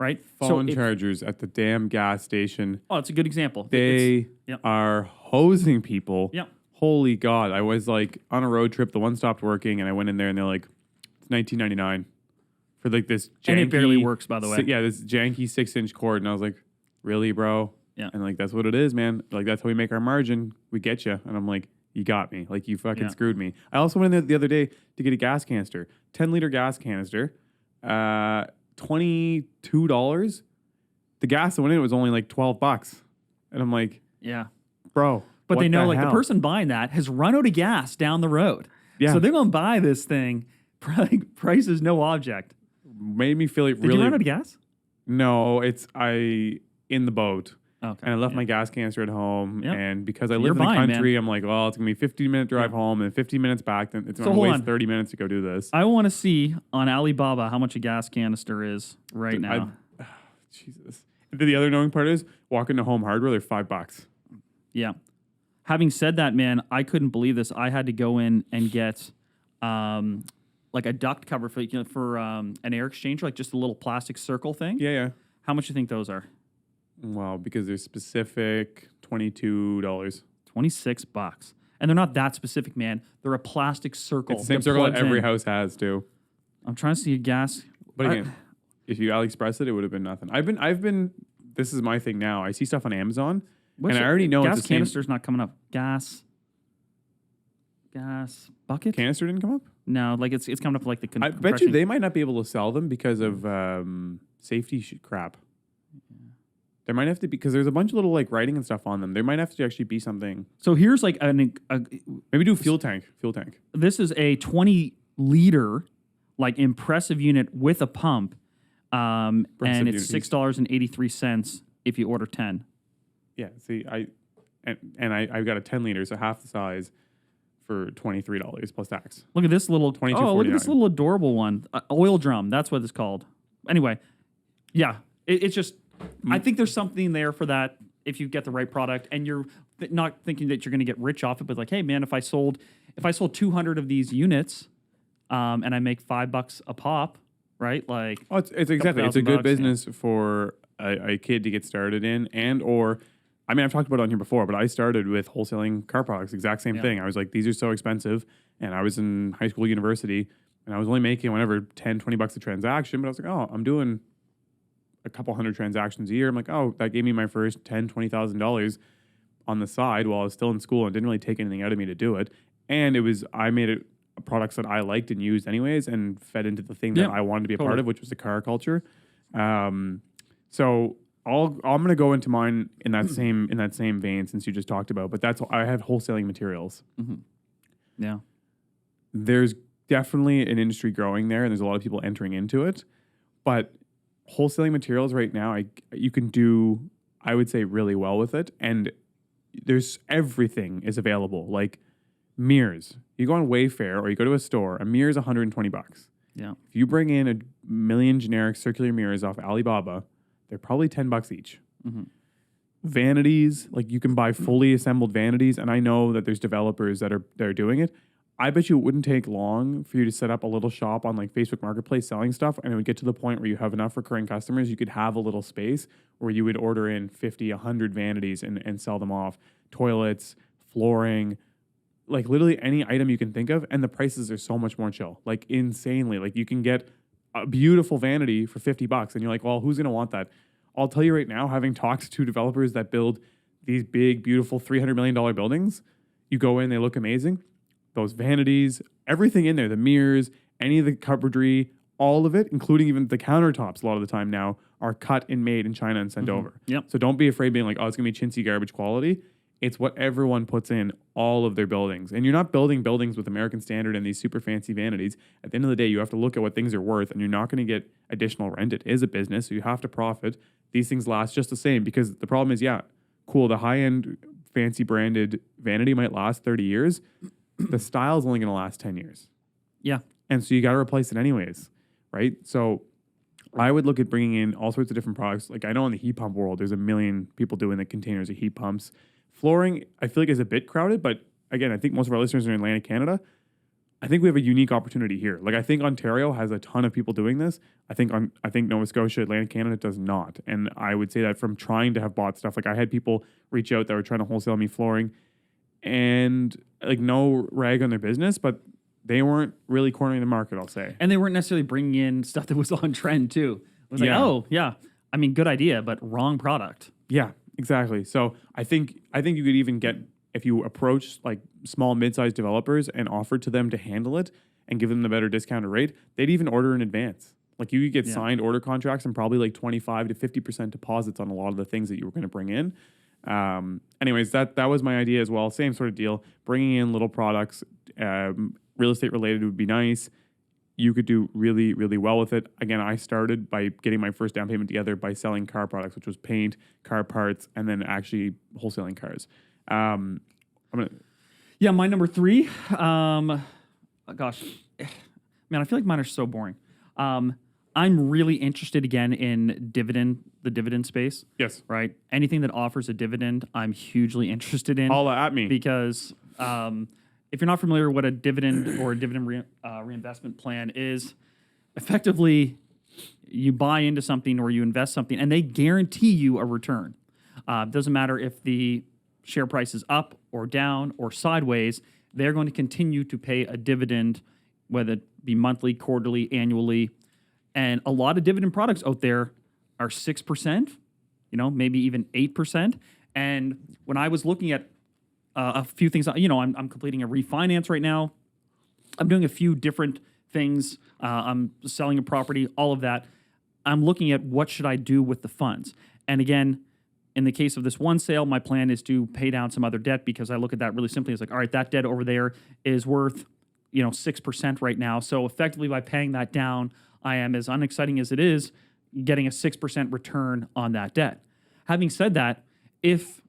right? Phone chargers at the damn gas station. Oh, it's a good example. They are hosing people. Yep. Holy God. I was like on a road trip. The one stopped working and I went in there and they're like, it's $19.99 for like this janky. And it barely works, by the way. This janky 6-inch cord. And I was like, really, bro? Yeah. And like, that's what it is, man. Like, that's how we make our margin. We get you. And I'm like, you got me. Like, you fucking screwed me. I also went in there the other day to get a gas canister. 10-liter gas canister. $22. The gas that went in was only like $12. And I'm like, yeah, bro. But they know, like, hell? the person buying that has run out of gas down the road. Yeah. So they're going to buy this thing. Price is no object. Made me feel Did you run out of gas? No, in the boat. Okay. And I left my gas canister at home. Yep. And because I live in the country, I'm like, well, it's going to be a 15-minute drive home and 15 minutes back. Then it's going to waste 30 minutes to go do this. I want to see on Alibaba how much a gas canister is now. Jesus. And then the other annoying part is walking to Home Hardware, they're $5. Yeah. Having said that, man, I couldn't believe this. I had to go in and get like a duct cover for an air exchanger, like just a little plastic circle thing. Yeah. How much do you think those are? Well, because they're specific, $22. $26. And they're not that specific, man. They're a plastic circle. It's the same circle that every house has, too. I'm trying to see a gas. But again, if you AliExpress it would have been nothing. I've been, this is my thing now. I see stuff on Amazon, and I already know gas it's the canister's not coming up. Gas bucket? Canister didn't come up? No, like it's coming up like the I bet you they might not be able to sell them because of safety crap. There might have to be, because there's a bunch of little like writing and stuff on them. There might have to actually be something. So here's like maybe do fuel tank. This is a 20-liter like impressive unit with a pump, and it's $6.83 if you order 10. Yeah, see, I've got a 10-liter, so half the size for $23 plus tax. Look at this little look at this little adorable one, oil drum. That's what it's called. Anyway, yeah, it's just. I think there's something there for that if you get the right product and you're not thinking that you're going to get rich off it, but like, hey man, if I sold 200 of these units, and I make $5 a pop, right? Like, it's exactly, it's a good business for a kid to get started in, or I mean, I've talked about it on here before, but I started with wholesaling car products, exact same thing. I was like, these are so expensive, and I was in high school, university, and I was only making whatever $10-20 a transaction, but I was like, oh, I'm doing a couple hundred transactions a year. I'm like, oh, that gave me my first $10,000-$20,000 on the side while I was still in school and didn't really take anything out of me to do it. And I made it products that I liked and used anyways, and fed into the thing that I wanted to be a part of, which was the car culture. So I'm going to go into mine in that same vein, since you just talked about. But I have wholesaling materials. Mm-hmm. Yeah, there's definitely an industry growing there, and there's a lot of people entering into it. But wholesaling materials right now, you can do, I would say, really well with it. And there's everything is available. Like mirrors. You go on Wayfair or you go to a store, a mirror is $120. Yeah. If you bring in 1 million generic circular mirrors off Alibaba, they're probably $10 each. Mm-hmm. Vanities, like you can buy fully assembled vanities, and I know that there's developers that are doing it. I bet you it wouldn't take long for you to set up a little shop on like Facebook Marketplace selling stuff, and it would get to the point where you have enough recurring customers, you could have a little space where you would order in 50, 100 vanities and sell them off. Toilets, flooring, like literally any item you can think of, and the prices are so much more chill, like insanely. Like you can get a beautiful vanity for $50, and you're like, well, who's going to want that? I'll tell you right now, having talked to developers that build these big, beautiful $300 million buildings, you go in, they look amazing. Those vanities, everything in there, the mirrors, any of the cupboardry, all of it, including even the countertops a lot of the time now, are cut and made in China and sent over. Yep. So don't be afraid being like, oh, it's going to be chintzy garbage quality. It's what everyone puts in all of their buildings. And you're not building buildings with American Standard and these super fancy vanities. At the end of the day, you have to look at what things are worth, and you're not going to get additional rent. It is a business, so you have to profit. These things last just the same, because the problem is, cool, the high-end fancy branded vanity might last 30 years. The style is only going to last 10 years. Yeah. And so you got to replace it anyways, right? So I would look at bringing in all sorts of different products. Like I know in the heat pump world, there's a million people doing the containers of heat pumps. Flooring, I feel like is a bit crowded, but again, I think most of our listeners are in Atlantic Canada. I think we have a unique opportunity here. Like I think Ontario has a ton of people doing this. I think Nova Scotia, Atlantic Canada does not. And I would say that from trying to have bought stuff, like I had people reach out that were trying to wholesale me flooring, and like no rag on their business, but they weren't really cornering the market, I'll say. And they weren't necessarily bringing in stuff that was on trend too. It was like, oh yeah, I mean, good idea, but wrong product. Yeah, exactly. So I think you could even get, if you approach like small mid-sized developers and offered to them to handle it and give them the better discounted rate, they'd even order in advance. Like you could get signed order contracts and probably like 25 to 50% deposits on a lot of the things that you were going to bring in. Anyways, that was my idea as well. Same sort of deal. Bringing in little products, real estate related would be nice. You could do really, really well with it. Again, I started by getting my first down payment together by selling car products, which was paint, car parts, and then actually wholesaling cars. My number 3. Gosh, man, I feel like mine are so boring. I'm really interested again in the dividend space. Yes. Right. Anything that offers a dividend, I'm hugely interested in. Holla at me. Because if you're not familiar with what a dividend or a dividend reinvestment plan is, effectively you buy into something or you invest something and they guarantee you a return. It doesn't matter if the share price is up or down or sideways, they're going to continue to pay a dividend, whether it be monthly, quarterly, annually. And a lot of dividend products out there are 6%, maybe even 8%. And when I was looking at a few things, I'm completing a refinance right now. I'm doing a few different things. I'm selling a property, all of that. I'm looking at what should I do with the funds. And again, in the case of this one sale, my plan is to pay down some other debt because I look at that really simply. It's like, all right, that debt over there is worth, 6% right now. So effectively by paying that down, I am, as unexciting as it is, getting a 6% return on that debt. Having said that, if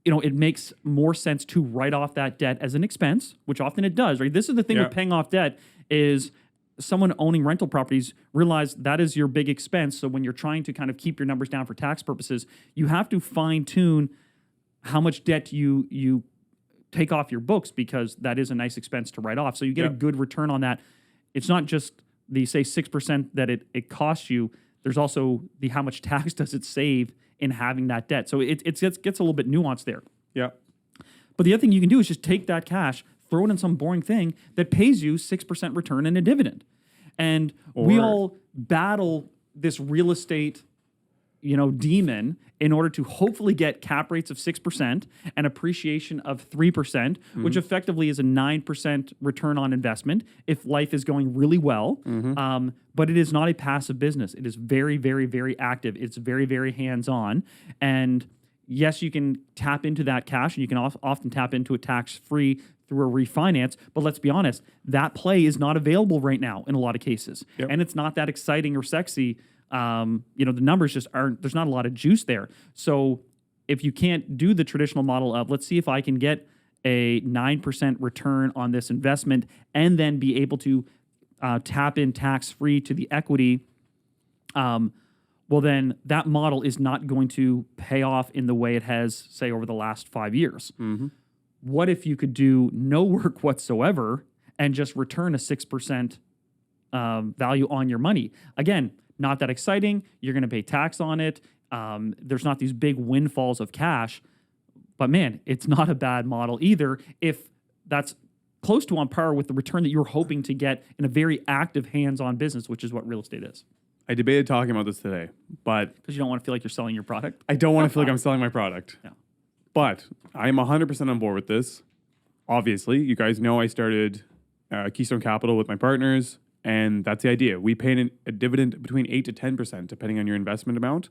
it makes more sense to write off that debt as an expense, which often it does, right? This is the thing with paying off debt is someone owning rental properties realize that is your big expense. So when you're trying to kind of keep your numbers down for tax purposes, you have to fine tune how much debt you take off your books because that is a nice expense to write off. So you get a good return on that. It's not just the, say, 6% that it costs you. There's also the how much tax does it save in having that debt. So it gets a little bit nuanced there. Yeah. But the other thing you can do is just take that cash, throw it in some boring thing that pays you 6% return and a dividend. And we all battle this real estate, demon in order to hopefully get cap rates of 6% and appreciation of 3%, which effectively is a 9% return on investment if life is going really well. But it is not a passive business. It is very, very, very active. It's very, very hands-on. And yes, you can tap into that cash and you can often tap into it tax-free through a refinance. But let's be honest, that play is not available right now in a lot of cases. And it's not that exciting or sexy. The numbers just aren't, there's not a lot of juice there. So if you can't do the traditional model of, let's see if I can get a 9% return on this investment and then be able to tap in tax-free to the equity, well, then that model is not going to pay off in the way it has, say, over the last 5 years. What if you could do no work whatsoever and just return a 6% value on your money? Again, not that exciting. You're going to pay tax on it. There's not these big windfalls of cash. But man, it's not a bad model either if that's close to on par with the return that you're hoping to get in a very active hands-on business, which is what real estate is. I debated talking about this today, but... Because you don't want to feel like you're selling your product? I don't want to feel like I'm selling my product. Yeah. But I am 100% on board with this. Obviously, you guys know I started Keystone Capital with my partners, and that's the idea. We pay a dividend between 8 to 10%, depending on your investment amount.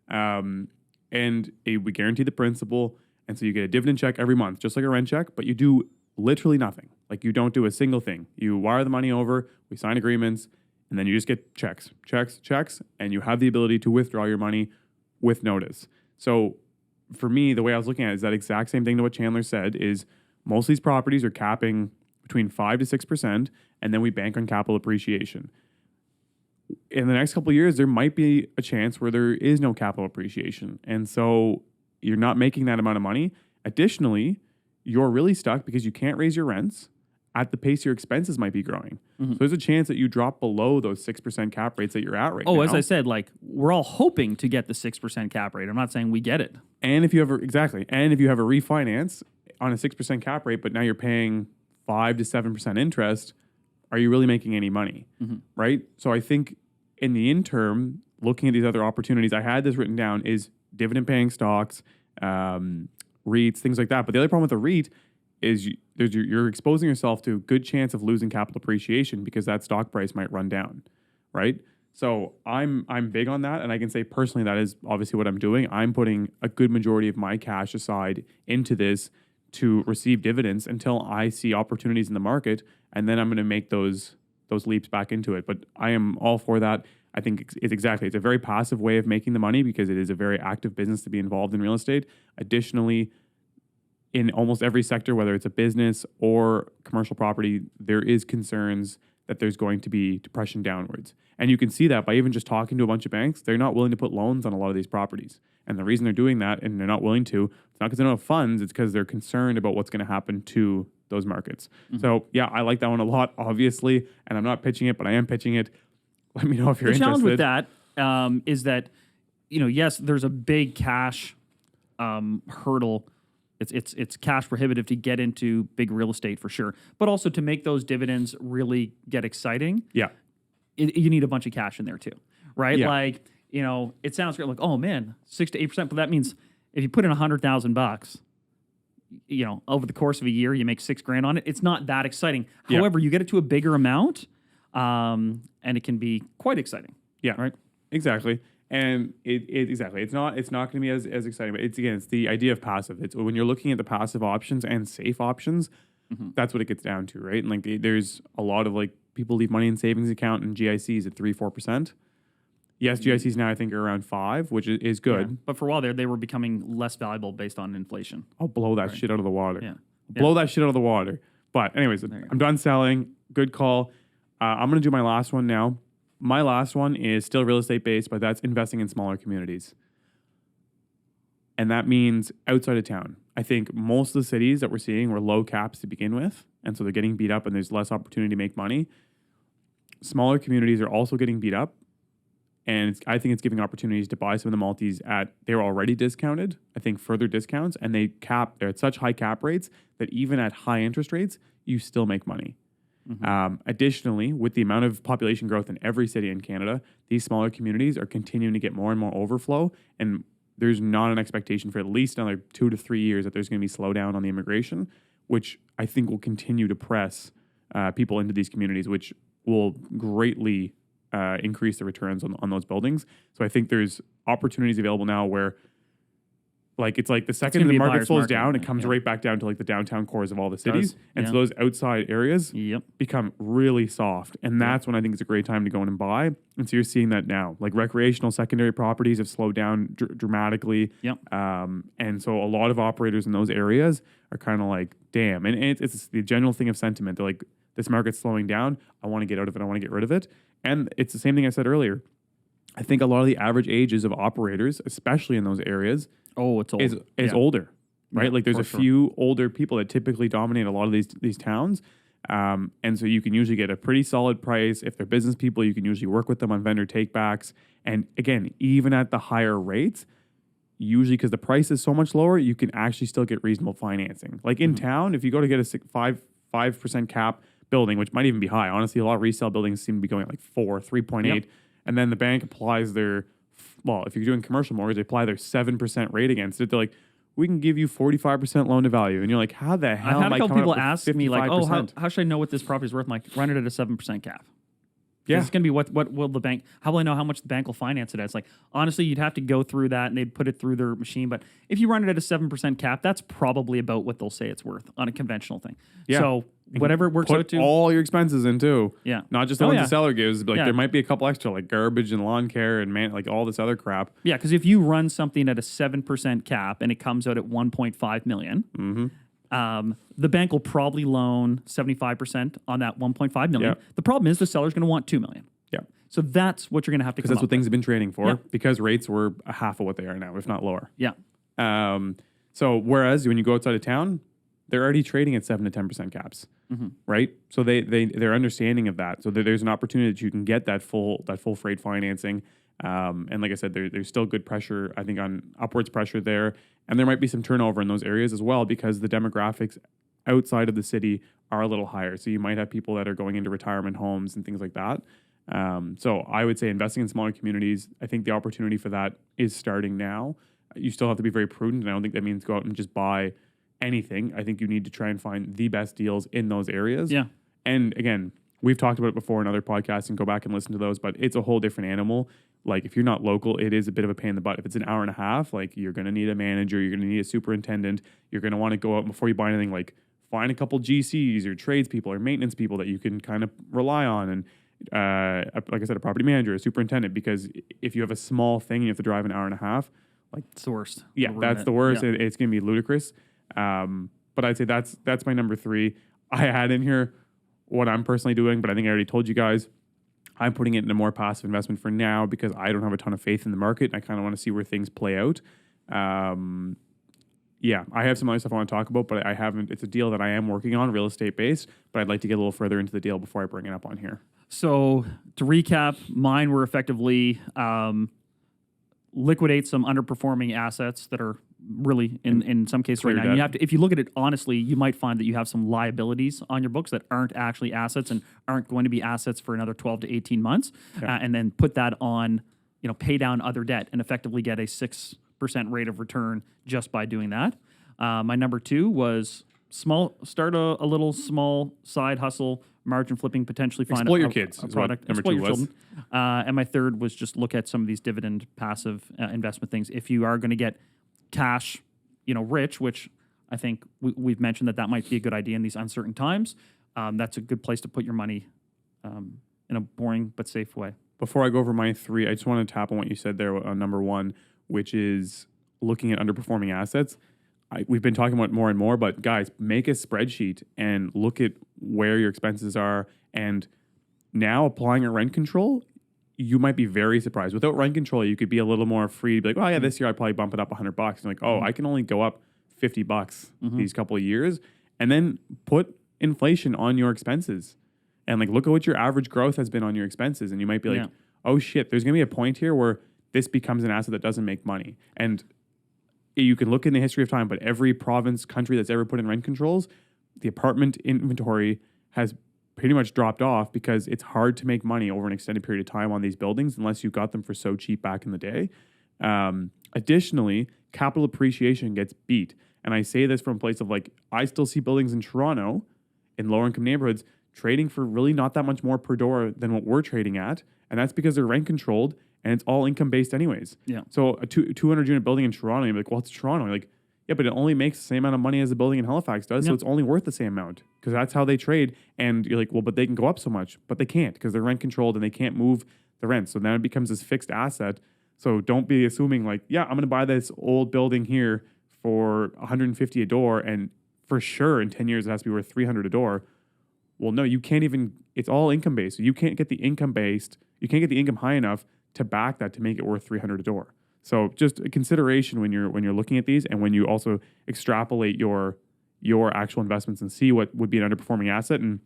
We guarantee the principal, and so you get a dividend check every month, just like a rent check, but you do literally nothing. Like you don't do a single thing. You wire the money over, we sign agreements, and then you just get checks, and you have the ability to withdraw your money with notice. So for me, the way I was looking at it is that exact same thing to what Chandler said is most of these properties are capping between 5 to 6%, and then we bank on capital appreciation. In the next couple of years, there might be a chance where there is no capital appreciation. And so you're not making that amount of money. Additionally, you're really stuck because you can't raise your rents at the pace your expenses might be growing. So there's a chance that you drop below those 6% cap rates that you're at right now. Oh, as I said, like we're all hoping to get the 6% cap rate. I'm not saying we get it. And if you have a refinance on a 6% cap rate, but now you're paying 5 to 7% interest, are you really making any money? Right? So I think in the interim, looking at these other opportunities, I had this written down, is dividend paying stocks, REITs, things like that. But the other problem with a REIT is you're exposing yourself to a good chance of losing capital appreciation because that stock price might run down, right? So I'm big on that, and I can say personally that is obviously what I'm doing. I'm putting a good majority of my cash aside into this to receive dividends until I see opportunities in the market, and then I'm going to make those leaps back into it. But I am all for that. I think it's a very passive way of making the money because it is a very active business to be involved in real estate. Additionally, in almost every sector, whether it's a business or commercial property, there is concerns that there's going to be depression downwards. And you can see that by even just talking to a bunch of banks. They're not willing to put loans on a lot of these properties. And the reason they're doing that and they're not willing to, it's not because they don't have funds, it's because they're concerned about what's going to happen to those markets. So yeah, I like that one a lot, obviously, and I'm not pitching it, but I am pitching it. Let me know if you're interested. The challenge with that is that, yes, there's a big cash hurdle. It's cash prohibitive to get into big real estate for sure, but also to make those dividends really get exciting. Yeah, you need a bunch of cash in there too, right? Yeah. Like it sounds great, like 6 to 8%, but that means if you put in $100,000, over the course of a year, you make $6,000 on it. It's not that exciting. Yeah. However, you get it to a bigger amount, and it can be quite exciting. Yeah, right. Exactly. And it's not going to be as exciting, but it's the idea of passive. It's when you're looking at the passive options and safe options, that's what it gets down to, right? And like there's a lot of like people leave money in savings account and GICs at 3-4%. Yes, GICs now I think are around 5%, which is good. Yeah. But for a while there, they were becoming less valuable based on inflation. I'll blow that shit out of the water. Yeah. Blow that shit out of the water. But anyways, I'm done selling. Good call. I'm going to do my last one now. My last one is still real estate based, but that's investing in smaller communities. And that means outside of town. I think most of the cities that we're seeing were low caps to begin with. And so they're getting beat up and there's less opportunity to make money. Smaller communities are also getting beat up. And I think it's giving opportunities to buy some of the multis they're already discounted. I think further discounts, and they're at such high cap rates that even at high interest rates, you still make money. Additionally, with the amount of population growth in every city in Canada, these smaller communities are continuing to get more and more overflow, and there's not an expectation for at least another 2 to 3 years that there's going to be slowdown on the immigration, which I think will continue to press people into these communities, which will greatly increase the returns on those buildings. So I think there's opportunities available now where it's like the second the market slows down, it comes right back down to like the downtown cores of all the cities. And so those outside areas become really soft. And that's when I think it's a great time to go in and buy. And so you're seeing that now. Like recreational secondary properties have slowed down dramatically. And so a lot of operators in those areas are kind of like, damn. And it's the general thing of sentiment. They're like, this market's slowing down. I want to get out of it. I want to get rid of it. And it's the same thing I said earlier. I think a lot of the average ages of operators, especially in those areas, it's old. is older, right? Yeah, like there's a few older people that typically dominate a lot of these towns. And so you can usually get a pretty solid price. If they're business people, you can usually work with them on vendor takebacks. And again, even at the higher rates, usually because the price is so much lower, you can actually still get reasonable financing. Like in town, if you go to get a 5% cap building, which might even be high. Honestly, a lot of resale buildings seem to be going at like 3.8. And then the bank applies if you're doing commercial mortgage, they apply their 7% rate against it. They're like, we can give you 45% loan to value. And you're like, how the hell I've had am I a couple coming people up with ask 55%? me like, how should I know what this property is worth? I'm like, run it at a 7% cap. Yeah. It's going to be what will the bank, how will I know how much the bank will finance it at? It's like, honestly, you'd have to go through that and they'd put it through their machine. But if you run it at a 7% cap, that's probably about what they'll say it's worth on a conventional thing. Yeah. So whatever it works out to. Put all your expenses in too. Yeah. Not just the ones the seller gives. Like there might be a couple extra, like garbage and lawn care and like all this other crap. Yeah, because if you run something at a 7% cap and it comes out at $1.5 million, the bank will probably loan 75% on that $1.5 million. Yeah. The problem is the seller's going to want $2 million. Yeah. So that's what you're going to have to come Because that's what things have been trading for. Yeah. Because rates were half of what they are now, if not lower. Yeah. So whereas when you go outside of town, they're already trading at 7 to 10% caps, right? So they're understanding of that. So there's an opportunity that you can get that full freight financing. And like I said, there's still good pressure, I think, on upwards pressure there. And there might be some turnover in those areas as well because the demographics outside of the city are a little higher. So you might have people that are going into retirement homes and things like that. So I would say investing in smaller communities, I think the opportunity for that is starting now. You still have to be very prudent, and I don't think that means go out and just buy anything. I think you need to try and find the best deals in those areas. Yeah. And again, we've talked about it before in other podcasts, and go back and listen to those, but it's a whole different animal. Like if you're not local, it is a bit of a pain in the butt. If it's an hour and a half, like you're going to need a manager, you're going to need a superintendent, you're going to want to go out before you buy anything, like find a couple GCs or tradespeople or maintenance people that you can kind of rely on. And like I said, a property manager, a superintendent, because if you have a small thing, you have to drive an hour and a half. Like it's the worst. Yeah, that's the worst. Yeah. It's going to be ludicrous. But I'd say that's my number 3. I had in here what I'm personally doing, but I think I already told you guys. I'm putting it in a more passive investment for now because I don't have a ton of faith in the market. And I kind of want to see where things play out. Yeah, I have some other stuff I want to talk about, but I haven't. It's a deal that I am working on, real estate based, but I'd like to get a little further into the deal before I bring it up on here. So to recap, mine were effectively liquidate some underperforming assets that are really in some cases right now. And you have to, if you look at it honestly, you might find that you have some liabilities on your books that aren't actually assets and aren't going to be assets for another 12 to 18 months. Yeah. And then put that on, pay down other debt and effectively get a 6% rate of return just by doing that. My number 2 was start a little small side hustle, margin flipping, potentially find exploit your kids. A product. Number 2 was. And my third was just look at some of these dividend passive investment things. If you are going to get cash, rich, which I think we've mentioned that might be a good idea in these uncertain times. That's a good place to put your money in a boring but safe way. Before I go over my 3, I just want to tap on what you said there on number 1, which is looking at underperforming assets. We've been talking about it more and more, but guys, make a spreadsheet and look at where your expenses are. And now applying a rent control, you might be very surprised. Without rent control, you could be a little more free to be like, oh yeah, this year I'd probably bump it up $100. And like, oh, I can only go up $50 these couple of years. And then put inflation on your expenses. And like, look at what your average growth has been on your expenses. And you might be like, oh shit, there's going to be a point here where this becomes an asset that doesn't make money. And you can look in the history of time, but every province, country that's ever put in rent controls, the apartment inventory has pretty much dropped off because it's hard to make money over an extended period of time on these buildings unless you got them for so cheap back in the day. Additionally, capital appreciation gets beat. And I say this from a place of like, I still see buildings in Toronto, in lower income neighborhoods, trading for really not that much more per door than what we're trading at. And that's because they're rent controlled and it's all income based anyways. Yeah. So a 200 unit building in Toronto, you're like, well, it's Toronto. You're like, yeah, but it only makes the same amount of money as a building in Halifax does. So it's only worth the same amount because that's how they trade. And you're like, well, but they can go up so much, but they can't because they're rent controlled and they can't move the rent. So then it becomes this fixed asset. So don't be assuming like, yeah, I'm going to buy this old building here for $150 a door. And for sure in 10 years, it has to be worth $300 a door. Well, no, you can't even, it's all income based. So you can't get the income based. You can't get the income high enough to back that to make it worth $300 a door. So just a consideration when you're looking at these and when you also extrapolate your actual investments and see what would be an underperforming asset. And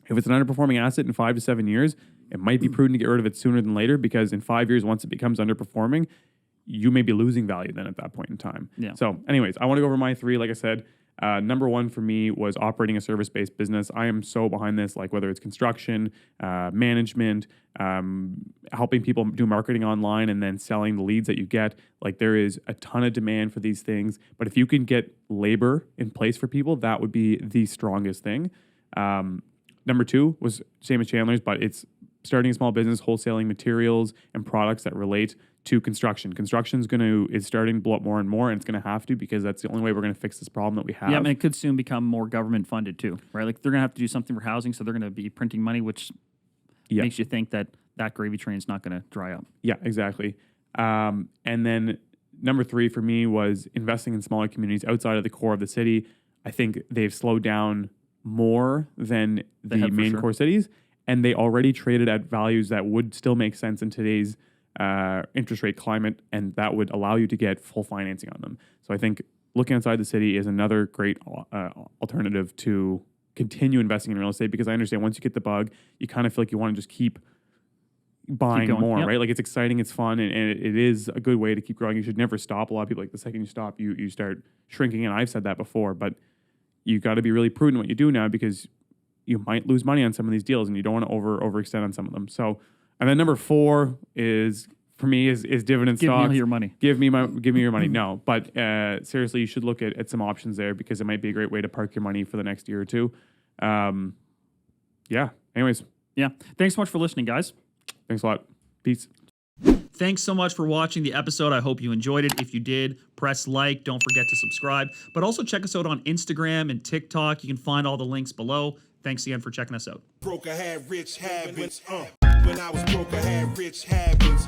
if it's an underperforming asset in 5 to 7 years, it might be prudent to get rid of it sooner than later because in 5 years, once it becomes underperforming, you may be losing value then at that point in time. Yeah. So anyways, I want to go over my 3. Like I said, number 1 for me was operating a service-based business. I am so behind this, like whether it's construction, management, helping people do marketing online and then selling the leads that you get. Like there is a ton of demand for these things. But if you can get labor in place for people, that would be the strongest thing. Number 2 was same as Chandler's, but it's starting a small business, wholesaling materials and products that relate to construction. Construction is starting to blow up more and more, and it's going to have to because that's the only way we're going to fix this problem that we have. Yeah, I mean, it could soon become more government funded too, right? Like they're going to have to do something for housing, so they're going to be printing money, which makes you think that gravy train is not going to dry up. Yeah, exactly. And then number 3 for me was investing in smaller communities outside of the core of the city. I think they've slowed down more than the main core cities, and they already traded at values that would still make sense in today's interest rate climate, and that would allow you to get full financing on them. So I think looking outside the city is another great alternative to continue investing in real estate, because I understand once you get the bug, you kind of feel like you want to just keep buying more, right? Like it's exciting, it's fun, and it is a good way to keep growing. You should never stop. A lot of people, like, the second you stop, you start shrinking, and I've said that before, but you got to be really prudent what you do now, because you might lose money on some of these deals, and you don't want to overextend on some of them. So, and then number 4 is, for me, is dividend stocks. Give me your money. Give me your money. No, but seriously, you should look at some options there, because it might be a great way to park your money for the next year or two. Yeah. Anyways. Yeah. Thanks so much for listening, guys. Thanks a lot. Peace. Thanks so much for watching the episode. I hope you enjoyed it. If you did, press like. Don't forget to subscribe. But also check us out on Instagram and TikTok. You can find all the links below. Thanks again for checking us out. Broke, I had rich habits. When I was broke, I had rich habits.